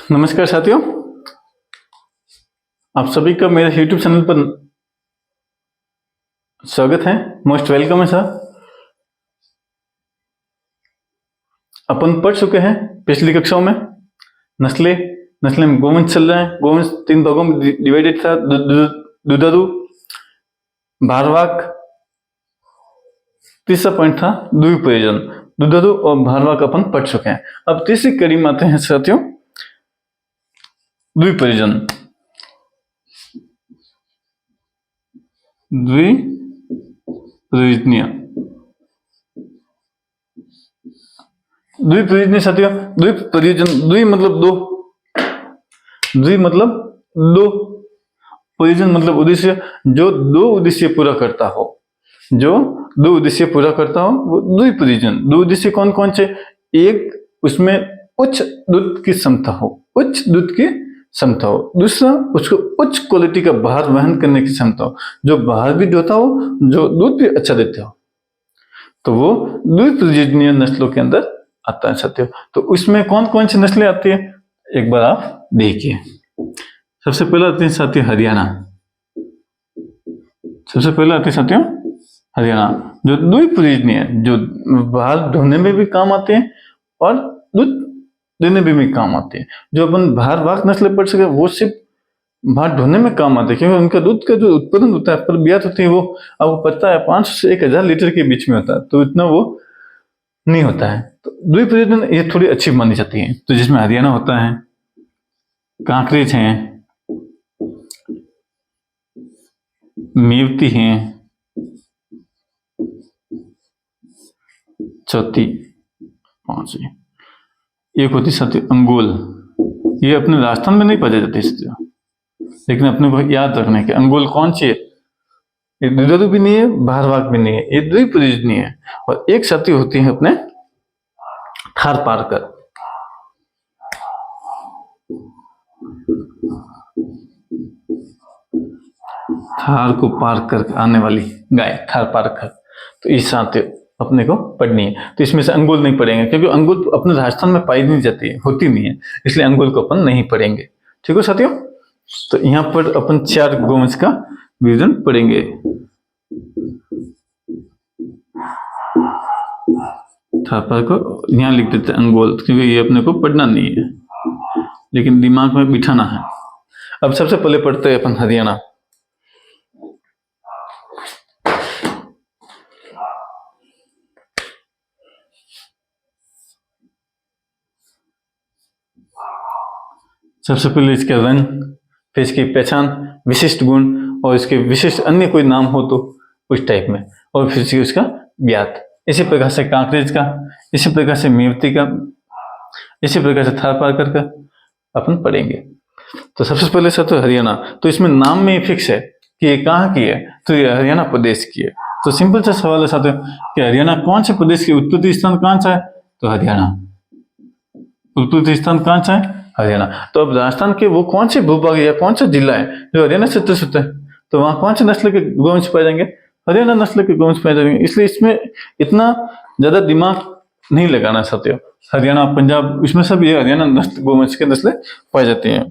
नमस्कार साथियों, आप सभी का मेरे YouTube चैनल पर स्वागत है। मोस्ट वेलकम है सर। अपन पढ़ चुके हैं पिछली कक्षाओं में नस्लें में गोवंश चल रहे हैं। गोवंश 3 भागों में डिवाइडेड था। दुधारू, भारवाहक, तीसरा पॉइंट था द्विप्रयोजन। दुधारू और भारवाहक अपन पढ़ चुके हैं। अब तीसरी कड़ी में आते हैं साथियों, द्विप्रयोजन। द्विप्रयोजनीय साथियों, द्वि मतलब दो, प्रयोजन मतलब उद्देश्य। जो दो उद्देश्य पूरा करता हो, वो द्विप्रयोजन। दो उद्देश्य कौन कौन से? एक, उसमें उच्च दूध की क्षमता हो। दूसरा, उसको उच्च क्वालिटी का भार वहन करने की क्षमता हो, जो भार भी ढोता हो, जो दूध भी अच्छा देते हो, तो वो द्विप्रयोजनीय नस्लों के अंदर आता है साथियों। तो उसमें कौन कौन सी नस्लें आती है, एक बार आप देखिए। सबसे पहले आती है साथियों हरियाणा, जो द्विप्रयोजनीय है, जो भार ढोने में भी काम आते हैं और दूध देने में भी काम आते हैं। जो अपन भारवाहक नस्लें पढ़ सके वो सिर्फ भार ढोने में काम आते हैं, क्योंकि उनका दूध का जो उत्पादन होता है, प्रबियात होती है, वो आपको पता है 500 से 1000 लीटर के बीच में होता है, तो इतना वो नहीं होता है। तो द्विप्रयोजन ये थोड़ी अच्छी मानी जाती है। तो जिसमें हरियाणा होता है, कांकरेज है, मेवती है, चौथी, पांचवी, एक होती साथी अंगोल। ये अपने राजस्थान में नहीं पाई जाती, लेकिन अपने को याद रखने के अंगोल कौन सी है? ये दुधारू भी नहीं है, भारवाहक भी नहीं है, ये द्विप्रयोजनीय है। और एक साथी होती है अपने थारपारकर। थार को पार कर आने वाली गाय थारपारकर। तो इस साथ अपने को पढ़नी है। तो इसमें से अंगोल नहीं पढ़ेंगे, क्योंकि अंगोल अपने राजस्थान में पाई नहीं जाती है, होती नहीं है, इसलिए अंगोल को अपन नहीं पढ़ेंगे। ठीक है साथियों। तो यहाँ पर अपन 4 गोवंश का विवरण पढ़ेंगे। थापर को यहाँ लिख देते हैं अंगोल, क्योंकि ये अपने को पढ़ना नहीं है, लेकिन दिमाग में बिठाना है। अब सबसे पहले पढ़ते हैं अपन हरियाणा। सबसे पहले इसका रंग, फिर इसकी पहचान, विशिष्ट गुण, और इसके विशिष्ट अन्य कोई नाम हो तो उस टाइप में, और फिर उसका ब्यात। इसी प्रकार से कांकरेज का, इसी प्रकार से मेवती का, इसी प्रकार से थारपारकर का अपन पढ़ेंगे। तो सबसे पहले से तो हरियाणा, तो इसमें नाम में ही फिक्स है कि ये कहाँ की है, तो ये हरियाणा प्रदेश की है। तो सिंपल सा सवाल है साथियों कि हरियाणा कौन से प्रदेश की उत्पत्ति स्थान कौन सा है? तो हरियाणा। उत्पत्ति स्थान कौन सा है? हरियाणा। तो अब राजस्थान के वो कौन से भूभाग या कौन सा जिला है जो हरियाणा से होता है? तो वहां कौन से नस्ल के गोवंश पाए जाएंगे? हरियाणा नस्ल के गोवंश पाए जाएंगे। इसलिए इसमें इतना ज्यादा दिमाग नहीं लगाना साथियों। हरियाणा, पंजाब, इसमें सब ये हरियाणा नस्ल गोवंश के नस्लें पाई जाती हैं।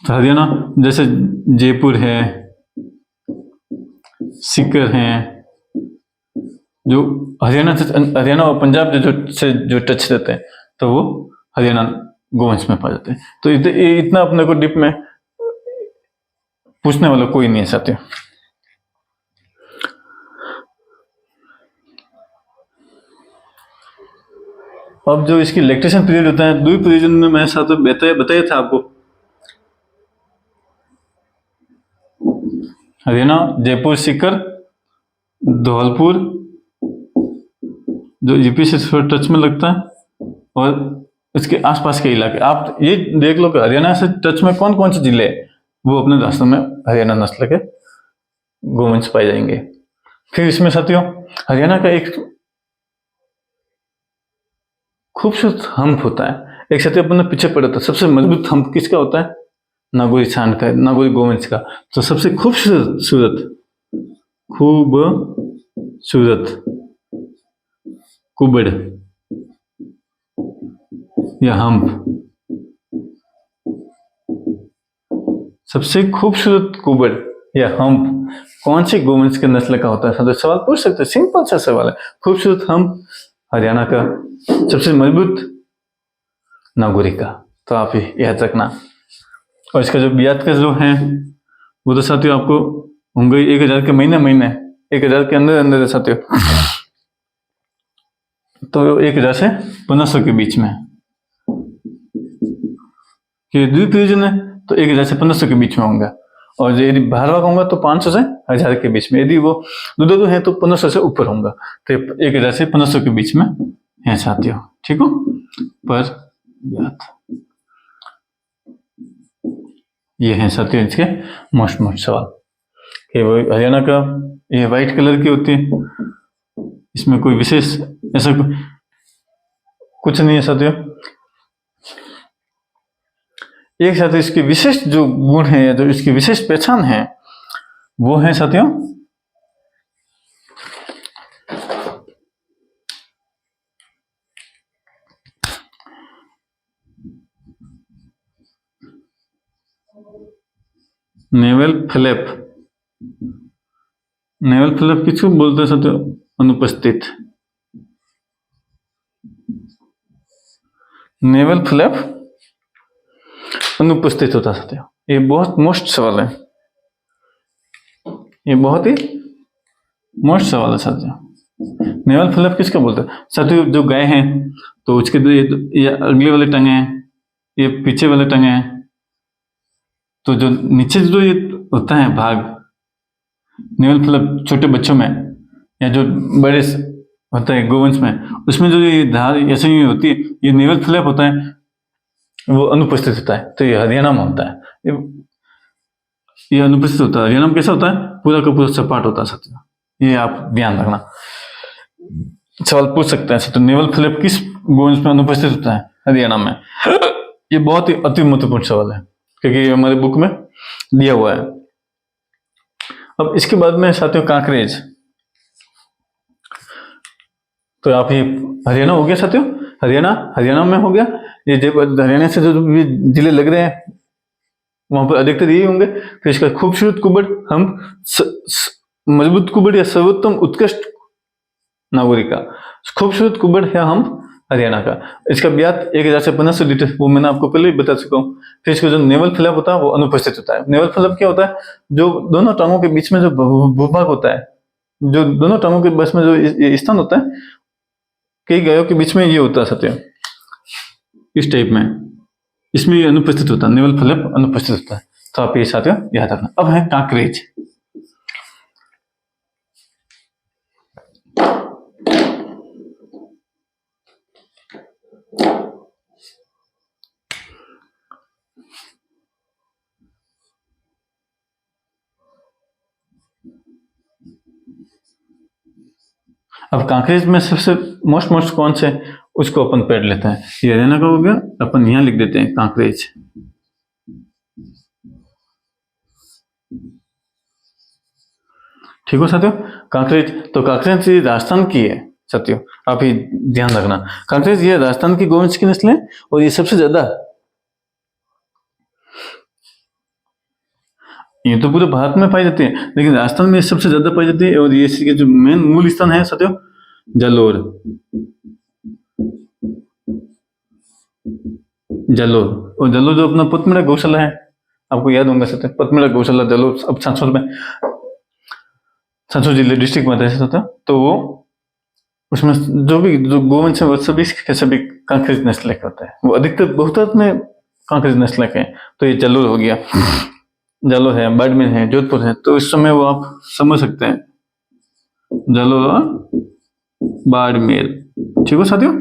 तो हरियाणा जैसे जयपुर है, सीकर है, जो हरियाणा और पंजाब जो टच रहते हैं, तो वो हरियाणा गोवंश में पाए जाते हैं। तो इतना अपने को डिप में पूछने वाला कोई नहीं है साथियों। अब जो इसकी लैक्टेशन पीरियड होता है, द्विप्रयोजन में मैं साथियों बताया था आपको। हरियाणा, जयपुर, सीकर, धौलपुर जो यूपी से थोड़ा टच में लगता है, और इसके आसपास के इलाके। आप ये देख लो कि हरियाणा से टच में कौन कौन से जिले हैं, वो अपने रास्ते में हरियाणा नस्ल के गोवंश पाए जाएंगे। फिर इसमें साथियों हरियाणा का एक खूबसूरत हम्प होता है। एक साथी अपन ने पीछे पढ़ा था, सबसे मजबूत हम्प किसका होता है? नागौरी सांड का, नागौरी गोवंश का। तो सबसे खूबसूरत कुबड़ या हम्प। सबसे खूबसूरत कुबड़ या हम्प कौन सी गोवंश के नस्ल का होता है? तो सवाल पूछ सकते हैं, सिंपल सा सवाल है। खूबसूरत हम्प हरियाणा का। सबसे मजबूत नागौरिका। तो आप ये याद रखना। और इसका जो ब्याज का जो है वो तो साथियों आपको होंगे 1000 के महीने 1000 के अंदर साथियों। तो 1000 से 1500 के बीच में कि द्वीप रीजन है तो 1000 से 1500 के बीच में होंगे। और यदि बाहर वाला होगा तो 500 से 1000 के बीच में। यदि वो दो है तो 1500 से ऊपर होगा। तो 1000 से 1500 के बीच में है साथियों। ठीक हो। पर ये है साथियों इसके मोस्ट सवाल कि वो हरियाणा का ये व्हाइट कलर की होती है। इसमें कोई विशेष ऐसा कुछ नहीं है साथियों। एक साथ इसकी विशिष्ट जो गुण है या जो इसकी विशिष्ट पहचान है वो है साथियों नेवल फ्लैप। नेवल फ्लैप किसको बोलते हैं साथियों? अनुपस्थित। नेवल फ्लैप अनुपस्थित होता है साथियों। ये बहुत मोस्ट सवाल है। ये बहुत ही मोस्ट सवाल है साथियों। नेवल फ्लैप किसका बोलते हैं? साथियों जो गाय है तो उसके ये अगले वाले टंगे हैं, ये पीछे वाले टंगे हैं। तो जो नीचे जो ये होता है भाग नेवल फ्लैप छोटे बच्चों में या जो बड़े होता है गोवंश में, उसमें जो ये धार ऐसे ही होती है, ये नेवल फ्लैप होता है, वो अनुपस्थित होता है। तो ये हरियाणा में होता है। ये अनुपस्थित होता है। हरियाणा में कैसा होता है? पूरा का पूरा सपाट होता है साथियों। ये आप ध्यान रखना। सवाल पूछ सकते हैं तो नेवल फ्लैप किस गोवंश में अनुपस्थित होता है? हरियाणा में। ये बहुत ही अति महत्वपूर्ण सवाल है क्योंकि हमारे बुक में दिया हुआ है। अब इसके बाद में साथियों कांकरेज। तो आप ये हरियाणा हो गया साथियों। हरियाणा में हो गया। ये हरियाणा से जो भी जिले लग रहे हैं वहां पर अधिकतर यही होंगे। फिर इसका खूबसूरत कुबड़ हम मजबूत कुबड़ या सर्वोत्तम उत्कृष्ट नागौरिका। खूबसूरत कुबड़ है हम हरियाणा का। इसका ब्याज 1000 से 1500 लीटर, वो मैंने आपको पहले ही बता चुका हूँ। फिर इसका जो नेवल फ्लैप होता है वो अनुपस्थित होता है। नेवल फ्लैप क्या होता है? जो दोनों टांगों के बीच में जो भूभाग होता है, जो दोनों टांगों के बीच में जो स्थान होता है, कई गायों के बीच में ये होता है सत्य, इस टाइप में, इसमें ये अनुपस्थित होता है। नेवल फ्लैप अनुपस्थित होता है। तो आप ये साथियों याद रखना। अब है कांकरेज। अब कांकरेज में सबसे मोस्ट कौन से, उसको अपन पढ़ लेते हैं। ये हरियाणा का हो गया, अपन यहां लिख देते हैं कांकरेज। ठीक हो साथियों। कांकरेज, तो कांकरेज ये राजस्थान की है साथियों। आप ये ध्यान रखना। कांकरेज ये राजस्थान की गोवंश की नस्ल है और ये सबसे ज्यादा, ये तो पूरे भारत में पाई जाती है लेकिन राजस्थान में सबसे ज्यादा पाई जाती है। और ये इसके जो मेन मूल स्थान है साथियों जालोर। और जालोर जो अपना पथमेड़ा गौशाला है, आपको याद होगा साथियों, पथमेड़ा गौशाला जालोर अब सांसोर जिले डिस्ट्रिक्ट में रहता था। तो वो उसमें जो गोवंश है वो सभी कांकरेज नस्ल के होता है। वो अधिकतर बहुतायत में कांकरेज नस्ल के हैं। तो ये जालोर हो गया, जालोर है, बाड़मेर है, जोधपुर है। तो इस समय वो आप समझ सकते हैं, जालोर और बाड़मेर। ठीक हो साथियों।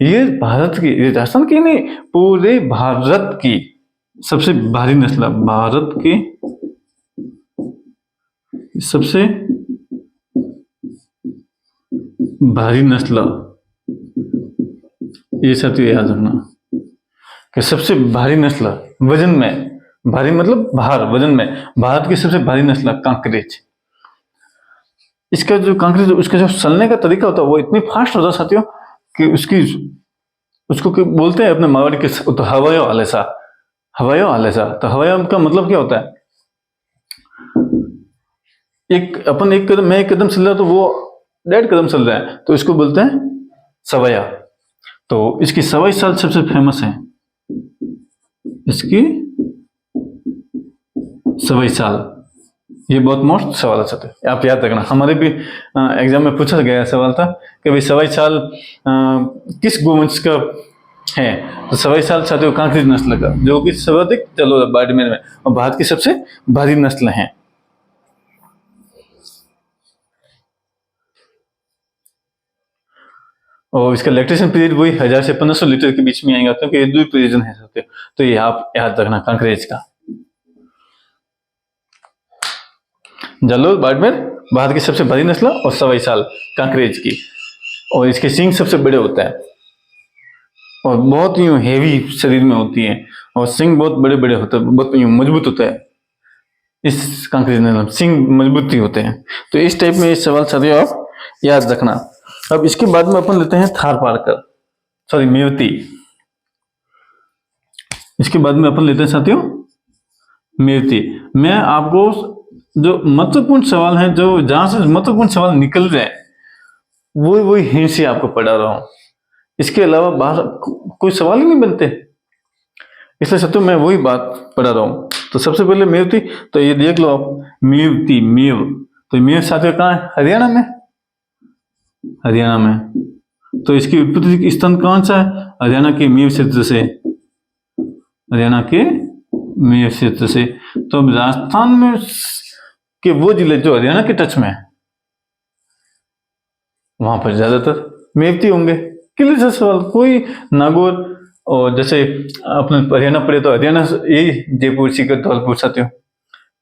ये भारत की, ये राजस्थान की नहीं, पूरे भारत की सबसे भारी नस्ल, भारत की सबसे भारी नस्ल, ये साथियों याद रखना कि सबसे भारी नस्ल वजन में, भारी मतलब भार, वजन में भारत की सबसे भारी नस्ल कांकरेज। इसका जो कांकरेज, उसका जो चलने का तरीका होता है वो इतनी फास्ट होता है साथियों कि उसको बोलते हैं अपने मारवाड़ी के तो हवायो आलेसा, हवायो आलेसा। तो हवायो का मतलब क्या होता है? एक कदम, मैं एक कदम चल रहा तो वो 1.5 कदम चल रहा है, तो इसको बोलते हैं सवया। तो इसकी सवाई साल सबसे फेमस है, इसकी सवाई साल। ये बहुत मोस्ट सवाल है साथियों, आप याद रखना। हमारे भी एग्जाम में पूछा गया सवाल था कि भाई सवाई साल किस गोवंश का है? तो सवाई साल साथियों कांकरेज नस्ल का, जो कि सर्वाधिक चलो बाड़मेर में और भारत की सबसे भारी नस्ल है। और इसका लैक्टेशन पीरियड वही 1000 से 1500 लीटर के बीच में आएगा, क्योंकि ये द्विप रीजन है साथियों। तो ये आप याद रखना कांकरेज का। जालोर बाड़मेर भारत की सबसे भारी नस्ल और सवाई साल कांकरेज की। और इसके सींग सबसे बड़े होते हैं और बहुत यूं हेवी शरीर में होती है, और सींग बहुत बड़े बड़े होते हैं, बहुत यूं मजबूत होते हैं। इस कांकरेज नस्ल सींग मजबूत ही होते हैं। तो इस टाइप में इस सवाल साथियों आप याद रखना। अब इसके बाद में अपन लेते हैं थार पारकर, सॉरी मेवती। इसके बाद में अपन लेते हैं साथियों मेवती। मैं आपको जो महत्वपूर्ण सवाल है, जो जहां से महत्वपूर्ण सवाल निकल रहे हैं, वो हिंट से आपको पढ़ा रहा हूं। इसके अलावा बाहर कोई सवाल ही नहीं बनते, इसलिए साथियों मैं वही बात पढ़ा रहा हूं। तो सबसे पहले मेवती, तो ये देख लो आप, मेवती मेव। तो मेव साथियों कहाँ है? हरियाणा में, हरियाणा में। तो इसकी उत्पत्ति स्थान कौन सा है? हरियाणा के मेव क्षेत्र से, हरियाणा के मेव क्षेत्र से। तो अब राजस्थान में के वो जिले जो हरियाणा के टच में है, वहां पर ज्यादातर मेवती होंगे। क्लियर से सवाल, कोई नागौर और जैसे अपने हरियाणा पड़े तो हरियाणा यही जयपुर, सीकर, धौलपुर साथियों।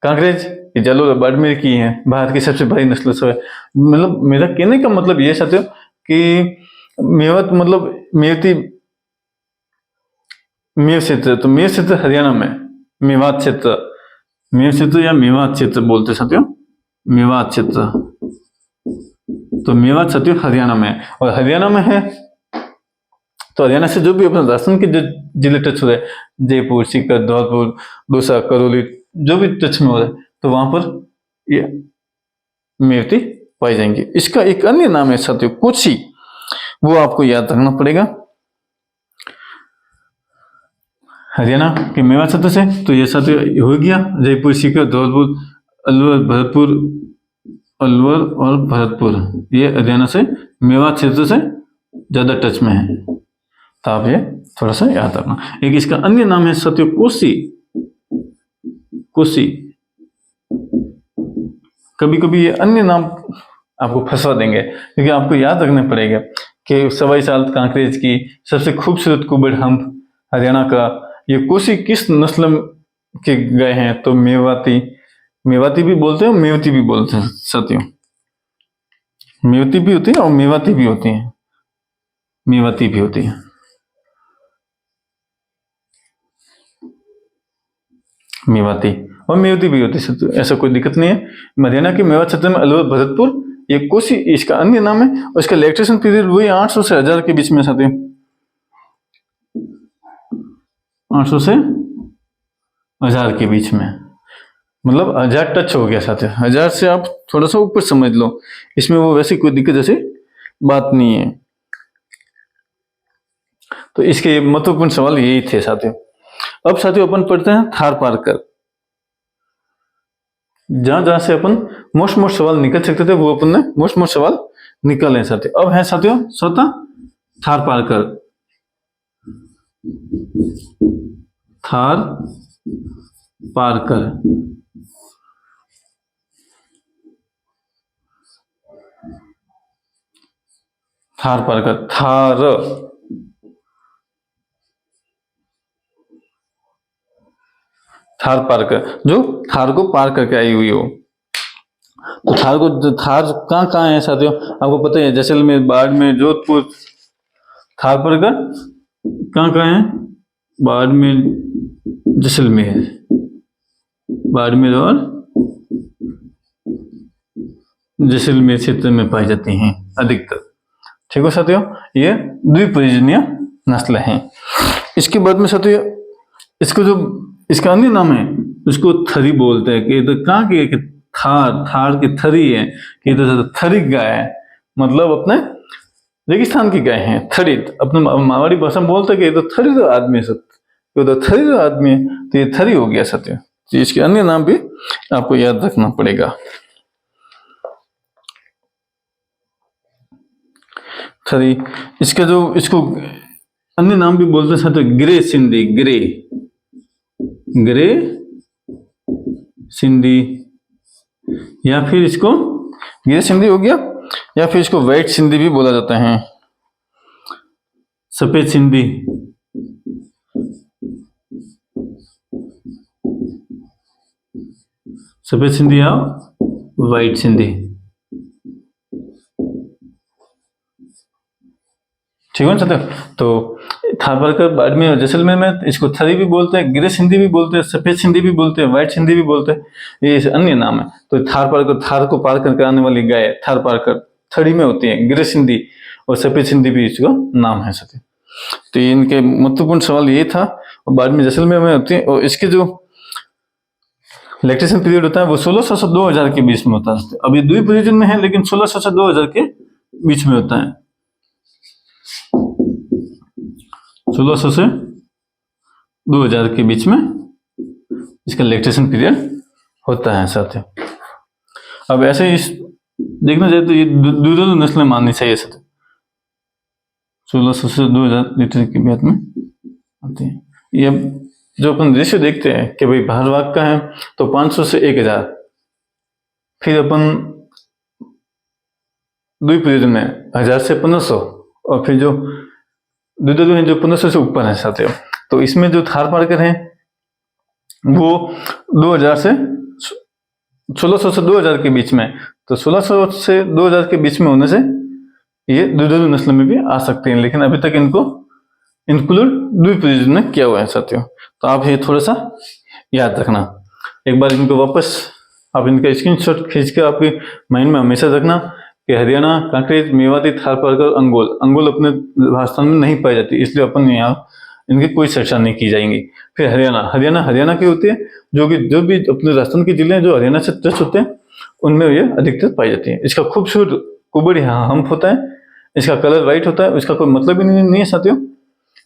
कांकरेज ये जालोर बाड़मेर की है, भारत की सबसे भारी नस्ल से। मतलब मेरा कहने का मतलब ये साथियों कि मेवत मतलब मेवती मेव क्षेत्र, तो मेव क्षेत्र हरियाणा में, मेवात क्षेत्र, मेव क्षेत्र या मेवात क्षेत्र बोलते साथियों, मेवात क्षेत्र। तो मेवात साथियों हरियाणा में, और हरियाणा में है तो हरियाणा से जो भी अपने राजस्थान के जो जिले टच हो रहे, जयपुर, सीकर, धौलपुर, दौसा, करौली, जो भी टच में हो रहे, तो वहां पर ये मेवती पाई जाएंगी। इसका एक अन्य नाम है साथियों कोसी, वो आपको याद रखना पड़ेगा। हरियाणा के मेवात क्षेत्र से, तो ये साथियों हो गया जयपुर, सीकर, धौलपुर, अलवर, भरतपुर, अलवर और भरतपुर, ये हरियाणा से मेवात क्षेत्र से ज्यादा टच में है। तो आप ये थोड़ा सा याद रखना। एक इसका अन्य नाम है साथियों कोसी, कोसी। कभी कभी ये अन्य नाम आपको फंसा देंगे, क्योंकि आपको याद रखना पड़ेगा कि सवाई साल कांकरेज की सबसे खूबसूरत कुबड़ हम्प हरियाणा का ये कोसी किस नस्ल के गए हैं? तो मेवाती, मेवाती भी बोलते हैं और मेवती भी बोलते हैं साथियों। मेवती भी होती है और मेवाती भी होती है, मेवाती भी होती है। मेवाती और मेवती भी होती है, ऐसा कोई दिक्कत नहीं है। हरियाणा के मेवात क्षेत्र में अलवर, भरतपुर, ये कोसी इसका अन्य नाम है। और इसका लैक्टेशन पीरियड वही 800 से 1000 के बीच में साथियों, 800 से 1000 के बीच में, मतलब 1000 टच हो गया साथियों। 1000 से आप थोड़ा सा ऊपर समझ लो, इसमें वो वैसी कोई दिक्कत जैसी बात नहीं है। तो इसके महत्वपूर्ण सवाल यही थे साथियों। अब साथियों अपन पढ़ते हैं थार पारकर। जहां जहां से अपन मोस्ट सवाल निकल सकते थे, वो अपन ने मोस्ट सवाल निकाले साथियों। अब है साथियों स्वतः थार पारकर, थार पारकर। थार पारकर, थार, थार पारकर, जो थार को पार करके आई हुई हो। तो थार को, थार कहाँ कहाँ है साथियों? आपको पता है, जैसलमेर, बाड़मेर, जोधपुर। थार पारकर कहाँ कहाँ है? बाड़मेर, जैसलमेर, बाड़मेर और जैसलमेर क्षेत्र में पाई जाती हैं अधिकतर। ठीक है साथियों, ये द्विप्रयोजनीय नस्ल है। इसके बाद में साथियों इसको जो इसका अन्य नाम है उसको थरी बोलते हैं। कि तो कहाँ की है कि थार की थरी है, कि तो थरी गाय है, मतलब अपने रेगिस्तान की गाय है थरी। अपने मारवाड़ी भाषा में बोलते हैं कि ये तो थरी तो आदमी है, सत्य तो थरी तो आदमी है, तो ये थरी हो गया सत्य। तो इसके अन्य नाम भी आपको याद रखना पड़ेगा। थरी इसका जो इसको अन्य नाम भी बोलते हैं साथियों, ग्रे सिंधी, ग्रे सिंधी, या फिर इसको ग्रे सिंधी हो गया, या फिर इसको व्हाइट सिंधी भी बोला जाता है, सफेद सिंधी। सफेद सिंधी या व्हाइट सिंधी, ठीक है ना। तो थारपारकर बाड़मेर और जैसलमेर में इसको थरी भी बोलते हैं, ग्रे सिंधी भी बोलते हैं, सफेद सिंधी भी बोलते हैं, व्हाइट सिंधी भी बोलते हैं, ये अन्य नाम है। तो थारपारकर, थार को पार करके आने वाली गाय थारपारकर थड़ी में होती है। ग्रे सिंधी और सफेद सिंधी भी इसका नाम है सत्य। तो इनके महत्वपूर्ण सवाल ये था। और बाड़मेर जैसलमेर में होती है, और इसके जो लैक्टेशन पीरियड होता है वो 1600 से 2000 के बीच में होता है। अभी द्वीप रीजन में है, लेकिन 1600 से 2000 के बीच में होता है। 1600 से 2000 के बीच में इसका लैक्टेशन पीरियड होता है साथियों। अब ऐसे इस देखना जाए तो ये दूधारू नस्लें माननी चाहिए साथियों। 1600 से 2000 लीटर के बीच में आती है। ये जो अपन रेशियो देखते हैं कि भाई भारवाहक का है तो 500 से 1000, फिर अपन द्वीप रीजन में 1000 से 1500, और फिर जो दूधारू हैं जो 1500 से ऊपर है साथियों। तो इसमें जो थारपारकर है वो 2000 से 1600 से 2000 के बीच में। तो 1600 से 2000 के बीच में होने से ये दूधारू नस्ल में भी आ सकते हैं, लेकिन अभी तक इनको इंक्लूड द्वीप रीजन में किया हुआ है साथियों। तो आप ये थोड़ा सा याद रखना। एक बार इनको वापस आप इनका स्क्रीनशॉट खींच के आपके माइंड में हमेशा रखना कि हरियाणा, कांकरेज, मेवाती, थारपारकर, अंगोल अपने राजस्थान में नहीं पाई जाती, इसलिए अपन यहाँ इनकी कोई चर्चा नहीं की जाएंगी। फिर हरियाणा की होती है, जो भी अपने राजस्थान के जिले हैं जो हरियाणा से टच होते हैं उनमें ये अधिकतर पाई जाती है। इसका खूबसूरत कुबड़ हम्प होता है, इसका कलर व्हाइट होता है, इसका कोई मतलब ही नहीं है साथियों।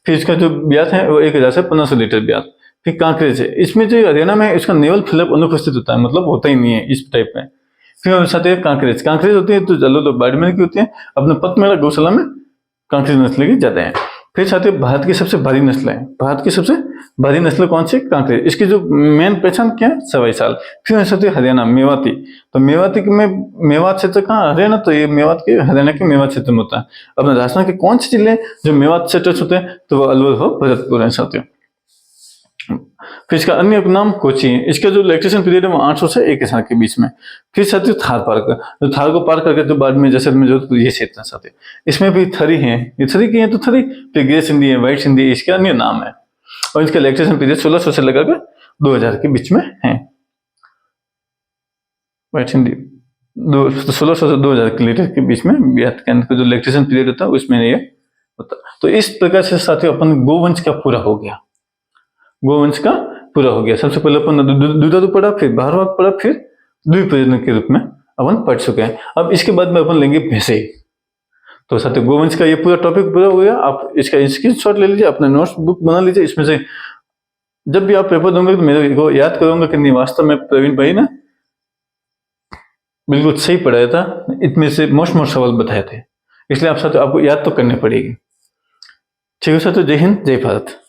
फिर इसका जो ब्याज है वो 1000 से 1500 लीटर ब्याज। फिर कांकरेज है, इसमें जो हरियाणा में इसका नेवल फिलअप अनुपस्थित होता है, मतलब होता ही नहीं है इस टाइप में। फिर साथ ही कांकरेज होती है तो जल्लो बाड़मेर की होती है। अपने पतमेड़ा गौशाला में कांकरेज नस्ल की ज्यादा है। फिर साथ ही भारत की सबसे भारी नस्ल है, भारत की सबसे भारी नस्ल कौन सी? कांकरेज। इसकी जो मेन पहचान क्या है? सवाई साल। फिर साथ ही हरियाणा, मेवाती। तो मेवाती में मेवात क्षेत्र कहाँ? हरियाणा। तो ये मेवात के हरियाणा के मेवात क्षेत्र में होता है। अपने राजस्थान के कौन से जिले जो मेवात से टच होते हैं? तो वो अलवर हो भरतपुर है साथियों। फिर इसका अन्य नाम कोची है। इसका जो लैक्टेशन पीरियड है वो 800 से 1000 के बीच में। फिर साथियों थार पारकर, जो थार को पार करके जो बाड़मेर जैसलमेर जो ये क्षेत्र है साथियों, इसमें भी थरी है। ये थरी की है तो थरी। फिर ग्रे सिंधी है, व्हाइट सिंधी, इसके अन्य नाम है। और इसका लैक्टेशन पीरियड 1600 से लगाकर 2000 के बीच में है। व्हाइट सिंधी 1600 से 2000 लीटर के बीच में ब्यात के अंदर जो लैक्टेशन पीरियड होता है उसमें ये होता। तो इस प्रकार से साथियों अपन गोवंश का पूरा हो गया। गोवंश का पूरा हो गया। सबसे पहले अपन दूधारू पढ़ा, फिर भारवाहक पढ़ा, फिर द्विप्रजनन के रूप में अपन पढ़ चुके हैं। अब इसके बाद में अपन लेंगे भैंसे। तो साथियों गोवंश का ये पूरा टॉपिक पूरा हो गया। आप इसका स्क्रीनशॉट ले लीजिए, अपना नोट्स बुक बना लीजिए। इसमें से जब भी आप पेपर दोगे तो मेरे को याद करूंगा कि नहीं वास्तव में प्रवीण भाई ने बिल्कुल सही पढ़ाया था, इतने से मोस्ट सवाल बताए थे। इसलिए आप साथियों आपको याद तो करनी पड़ेगी। ठीक है साथियों, जय हिंद, जय भारत।